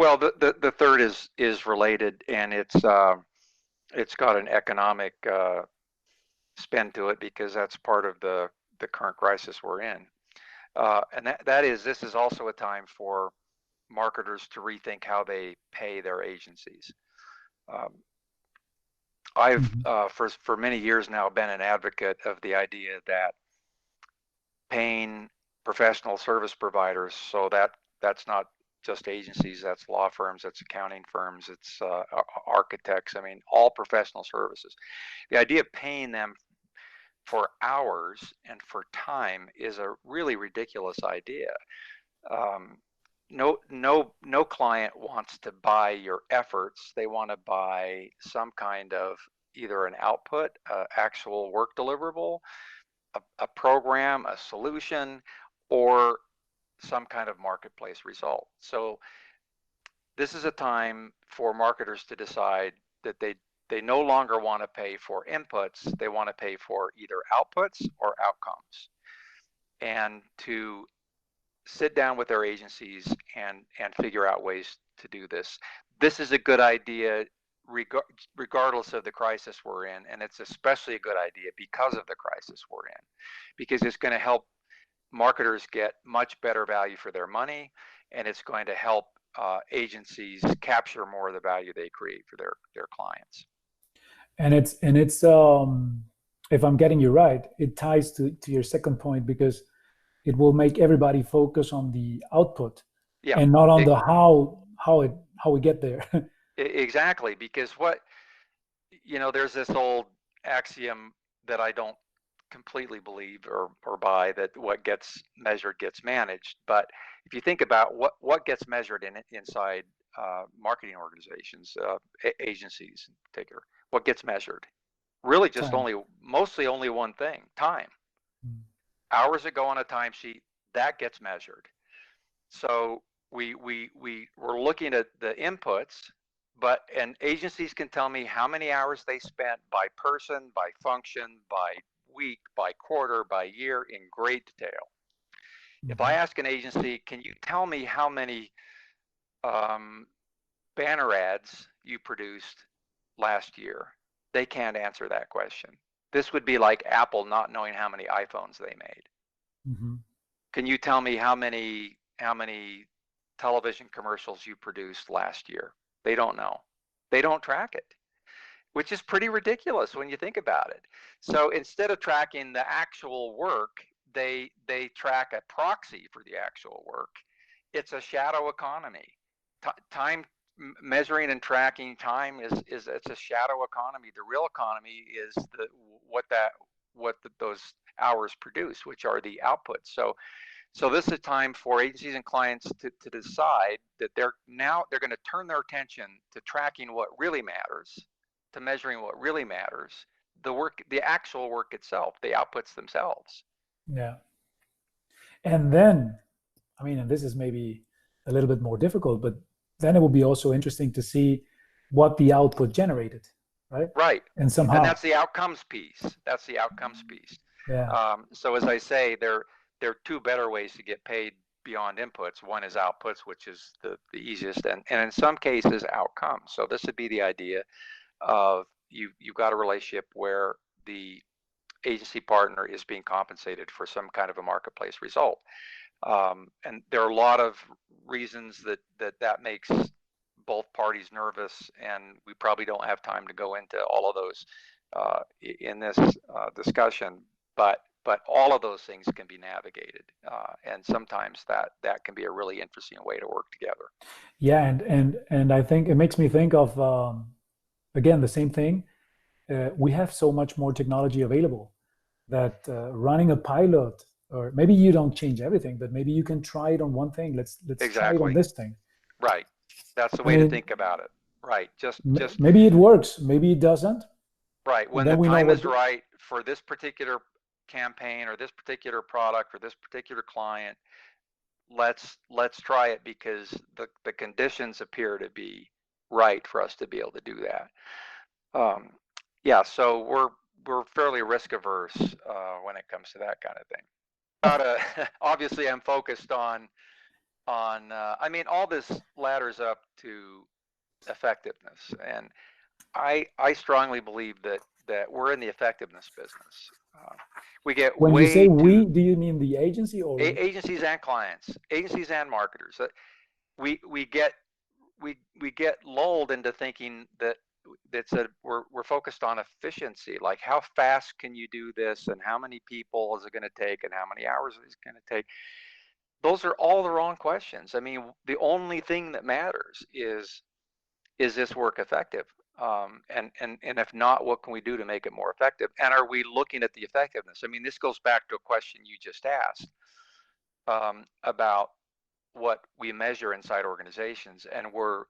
Well, the third is related, and it's got an economic spin to it because that's part of the current crisis we're in. And that is this is also a time for marketers to rethink how they pay their agencies. Um, I've Mhm. for many years now been an advocate of the idea that paying professional service providers, so that's not just agencies, that's law firms, that's accounting firms, it's architects. I mean, all professional services. The idea of paying them for hours and for time is a really ridiculous idea. Um, no client wants to buy your efforts. They want to buy some kind of either an output, actual work deliverable, a program, a solution, or some kind of marketplace result. So this is a time for marketers to decide that they no longer want to pay for inputs. They want to pay for either outputs or outcomes, and to sit down with their agencies and figure out ways to do this. This is a good idea regardless of the crisis we're in, and it's especially a good idea because of the crisis we're in, because it's going to help marketers get much better value for their money, and it's going to help agencies capture more of the value they create for their clients. And it's if I'm getting you right, it ties to your second point because it will make everybody focus on the output Yeah, and not on it, the how we get there. exactly. Because there's this old axiom that I don't completely believe or buy, that what gets measured gets managed. But if you think about what gets measured inside marketing organizations, agencies in particular, what gets measured? Really, just Time. mostly only one thing: time. Mm. Hours that go on a timesheet, that gets measured. So we're looking at the inputs, and agencies can tell me how many hours they spent by person, by function, by week, by quarter, by year in great detail. If I Mhm. ask an agency, can you tell me how many um, banner ads you produced last year? They can't answer that question. This would be like Apple not knowing how many iPhones they made. Mhm. Can you tell me how many television commercials you produced last year? They don't know. They don't track it, which is pretty ridiculous when you think about it. So instead of tracking the actual work, they track a proxy for the actual work. It's a shadow economy. Time measuring and tracking time is it's a shadow economy. The real economy is the what that what those hours produce, which are the outputs. So this is a time for agencies and clients to decide that they're going to turn their attention to tracking what really matters, to measuring what really matters, the actual work itself, the outputs themselves. Yeah. And then, I mean, and this is maybe a little bit more difficult, but then it will be also interesting to see what the output generated, right? Right. And And somehow, that's the outcomes piece. That's the outcomes piece. yeah. So as I say, there are two better ways to get paid beyond inputs. One is outputs, which is the easiest, and in some cases outcomes. So this would be the idea of you've got a relationship where the agency partner is being compensated for some kind of a marketplace result. And there are a lot of reasons that makes both parties nervous, and we probably don't have time to go into all of those in this discussion. But all of those things can be navigated, and sometimes that can be a really interesting way to work together. Yeah, and I think it makes me think of again the same thing. We have so much more technology available that running a pilot, or maybe you don't change everything, but maybe you can try it on one thing. Let's try it on Exactly. this thing. Right. That's the I way to mean, think about it. Right. Just maybe it works, maybe it doesn't, right. but When the then we know time what. is right for this particular campaign or this particular product or this particular client, let's try it because the conditions appear to be right for us to be able to do that. Um, yeah, so we're fairly risk averse when it comes to that kind of thing. Obviously, I'm focused on on, I mean, all this ladders up to effectiveness. And I strongly believe that we're in the effectiveness business. We get When you say way too, we, do you mean the agency or agencies and clients, agencies and marketers. We get we get lulled into thinking that we're focused on efficiency, like how fast can you do this and how many people is it going to take and how many hours is it going to take. Those are all the wrong questions. I mean, the only thing that matters is this work effective? And if not, what can we do to make it more effective? And are we looking at the effectiveness? I mean, this goes back to a question you just asked about what we measure inside organizations, and we're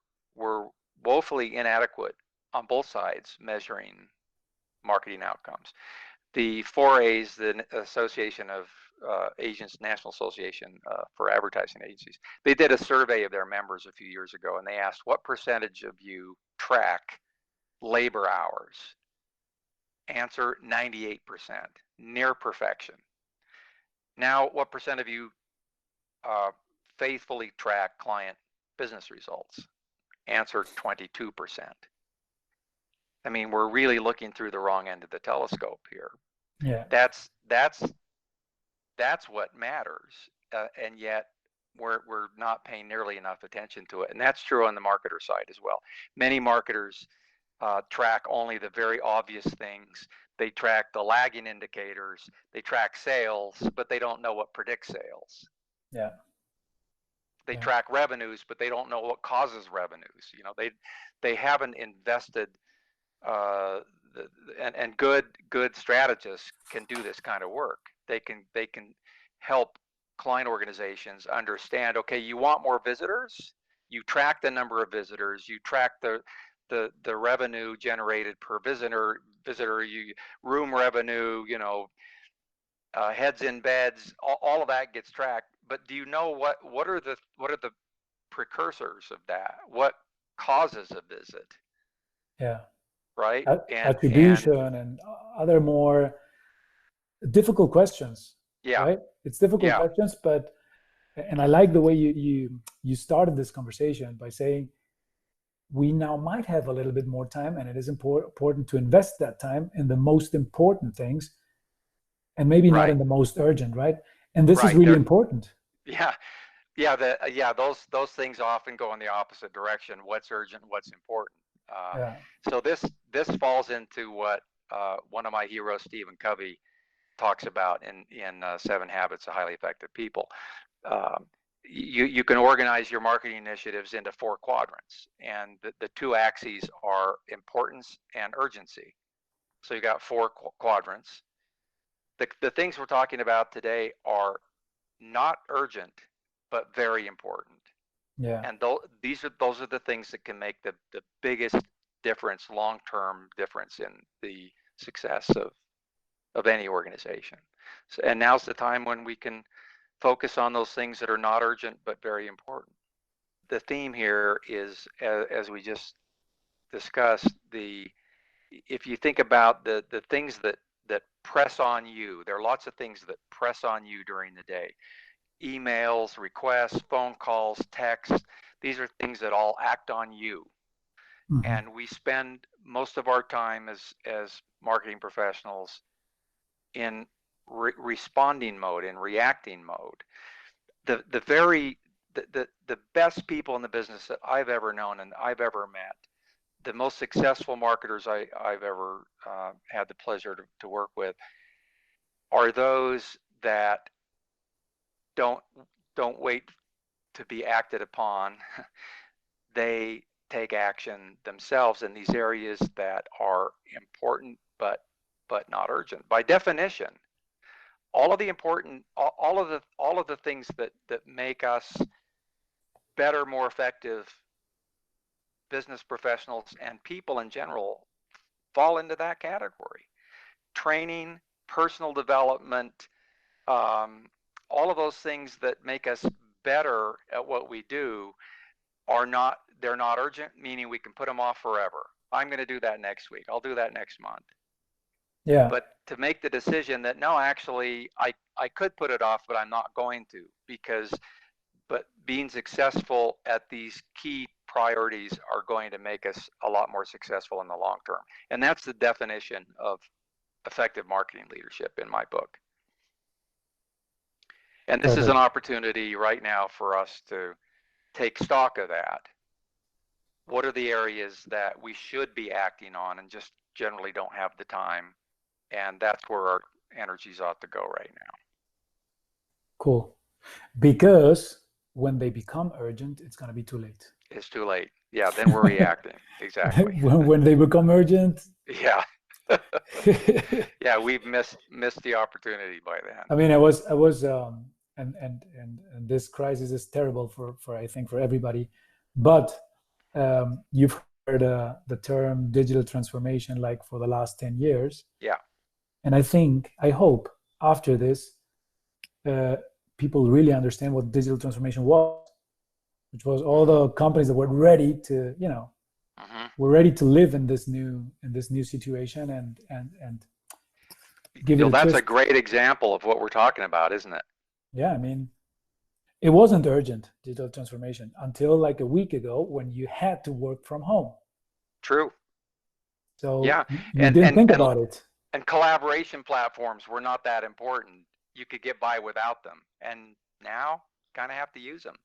woefully inadequate on both sides measuring marketing outcomes. The 4A's, the Association of Agents, National Association for Advertising Agencies, they did a survey of their members a few years ago, and they asked, what percentage of you track labor hours? Answer, 98%, near perfection. Now, what percent of you faithfully track client business results? Answer, 22%. I mean, we're really looking through the wrong end of the telescope here. yeah, That's what matters, and yet we're not paying nearly enough attention to it. And that's true on the marketer side as well. Many marketers track only the very obvious things. They track the lagging indicators. They track sales, but they don't know what predicts sales. yeah, They yeah, track revenues, but they don't know what causes revenues. You know, they haven't invested. And good strategists can do this kind of work. They can help client organizations understand, okay, you want more visitors, you track the number of visitors, you track the revenue generated per visitor, you room revenue, you know, heads in beds, all of that gets tracked. But do you know what are the precursors of that? What causes a visit? yeah. Right? And Attribution and other more difficult questions, yeah, right? It's difficult yeah, questions, but and I like the way you started this conversation by saying we now might have a little bit more time, and it is important to invest that time in the most important things, and maybe not right, in the most urgent, right? And this is right. really There, important. yeah, those things often go in the opposite direction. What's urgent, what's important. Uh, Yeah. so this falls into what one of my heroes, Stephen Covey, talks about in 7 Habits of Highly Effective People. Um, you can organize your marketing initiatives into 4 quadrants, and the 2 axes are importance and urgency. So you got 4 quadrants. The things we're talking about today are not urgent, but very important. Yeah. And those are the things that can make the biggest difference, long-term difference in the success of any organization. So, and now's the time when we can focus on those things that are not urgent but very important. The theme here is, as we just discussed, if you think about the things that press on you, there are lots of things that press on you during the day. Emails, requests, phone calls, texts. These are things that all act on you. Mm-hmm. And we spend most of our time as marketing professionals in responding mode, in reacting mode. The best people in the business that I've ever known and I've ever met, the most successful marketers I've ever had the pleasure to work with, are those that don't wait to be acted upon. They take action themselves in these areas that are important but not urgent. By definition, all of the important, all of the things that make us better, more effective business professionals and people in general fall into that category. Training, personal development, all of those things that make us better at what we do they're not urgent, meaning we can put them off forever. I'm going to do that next week. I'll do that next month. Yeah. But to make the decision that no, actually, I could put it off, but I'm not going to, because but being successful at these key priorities are going to make us a lot more successful in the long term. And that's the definition of effective marketing leadership in my book. And this is an opportunity right now for us to take stock of that. What are the areas that we should be acting on and just generally don't have the time? And that's where our energies ought to go right now. Cool. Because when they become urgent, it's going to be too late. It's too late. Yeah, then we're reacting. Exactly. when they become urgent. Yeah. Yeah, we've missed the opportunity by then. I mean, I was and this crisis is terrible for I think for everybody, but you've heard the term digital transformation like for the last 10 years. Yeah. And I hope after this, people really understand what digital transformation was, which was all the companies that were ready to, were ready to live in this new situation and give it that's a great example of what we're talking about, isn't it? Yeah, I mean, it wasn't urgent, digital transformation, until like a week ago when you had to work from home. True. So yeah, you didn't think about it. And collaboration platforms were not that important. You could get by without them. And now kind of have to use them.